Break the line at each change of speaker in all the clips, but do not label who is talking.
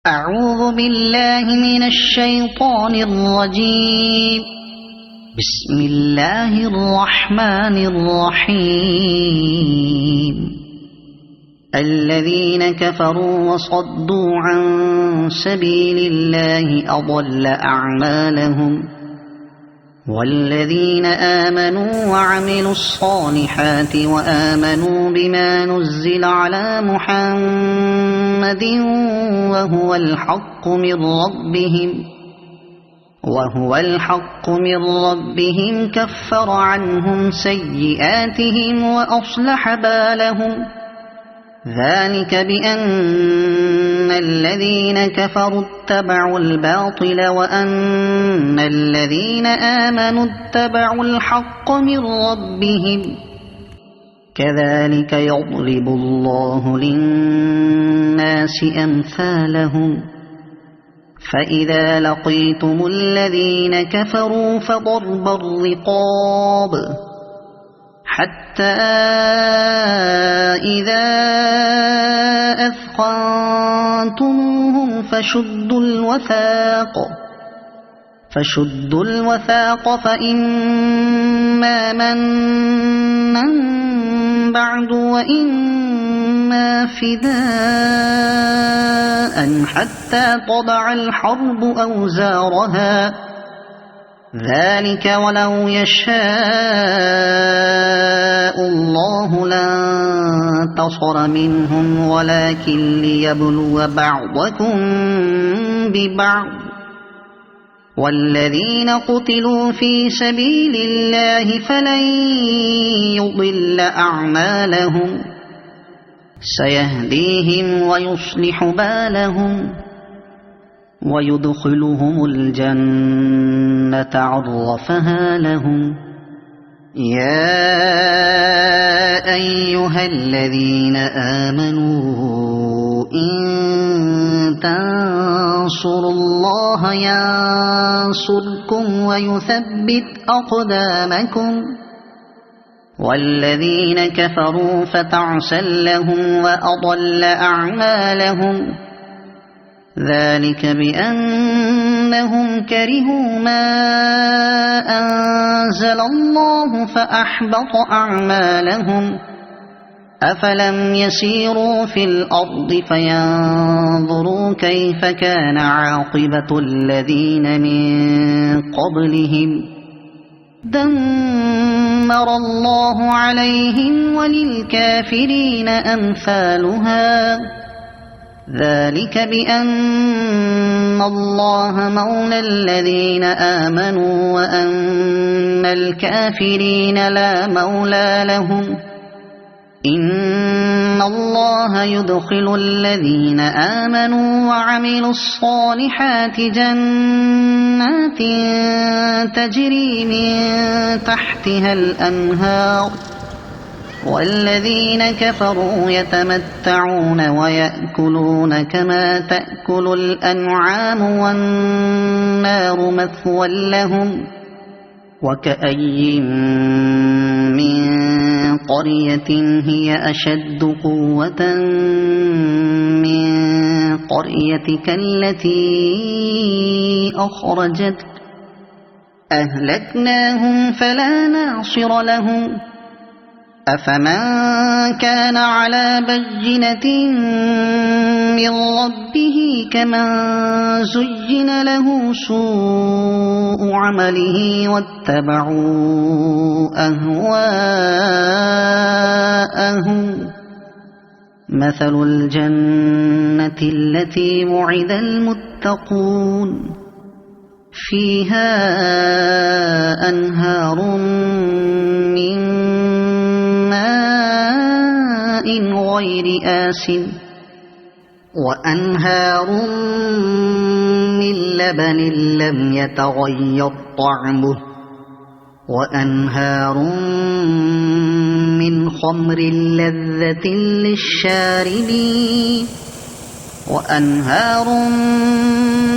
أعوذ بالله من الشيطان الرجيم. بسم الله الرحمن الرحيم. الذين كفروا وصدوا عن سبيل الله أضل أعمالهم، والذين آمنوا وعملوا الصالحات وآمنوا بما نزل على محمد وهو الحق من ربهم كفر عنهم سيئاتهم وأصلح بالهم. ذلك بأن الذين كفروا اتبعوا الباطل وأن الذين آمنوا اتبعوا الحق من ربهم. كذلك يضرب الله للناس أمثالهم. فإذا لقيتم الذين كفروا فضرب الرقاب حتى إذا أثخنتموهم فشدوا الوثاق فإما منا بعد وإما فداء حتى تضع الحرب أوزارها. ذلك ولو يشاء الله لانتصر منهم ولكن ليبلو بعضكم ببعض. والذين قتلوا في سبيل الله فلن يضل أعمالهم، سيهديهم ويصلح بالهم ويدخلهم الجنة عرفها لهم. يا أيها الذين آمنوا إن تنصروا الله ينصركم ويثبت أقدامكم. والذين كفروا فتعسا لهم وأضل أعمالهم. ذلك بأنهم كرهوا ما أنزل الله فأحبط أعمالهم. أفلم يسيروا في الأرض فينظروا كيف كان عاقبة الذين من قبلهم. دمر الله عليهم وللكافرين أمثالها. ذلك بأن الله مولى الذين آمنوا وأن الكافرين لا مولى لهم. إن الله يدخل الذين آمنوا وعملوا الصالحات جنات تجري من تحتها الأنهار، والذين كفروا يتمتعون ويأكلون كما تأكل الأنعام والنار مثوى لهم. وكأي من قرية هي أشد قوة من قريتك التي أخرجتك أهلكناهم فلا ناصر لهم. أفمن كان على بينة من ربه كمن زين له سوء عمله واتبعوا أهواءهم. مثل الجنة التي وعد المتقون فيها أنهار من ماء غير آسن وأنهار من لبن لم يتغير طعمه وأنهار من خمر لذة للشاربين وأنهار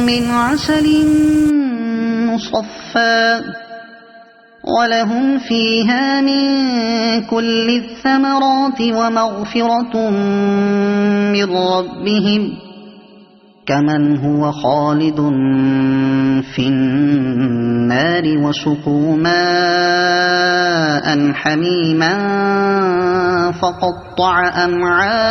من عسل مصفى ولهم فيها من كل الثمرات ومغفرة من ربهم كمن هو خالد في النار وسقوا ماء حميما فقطع أمعاءهم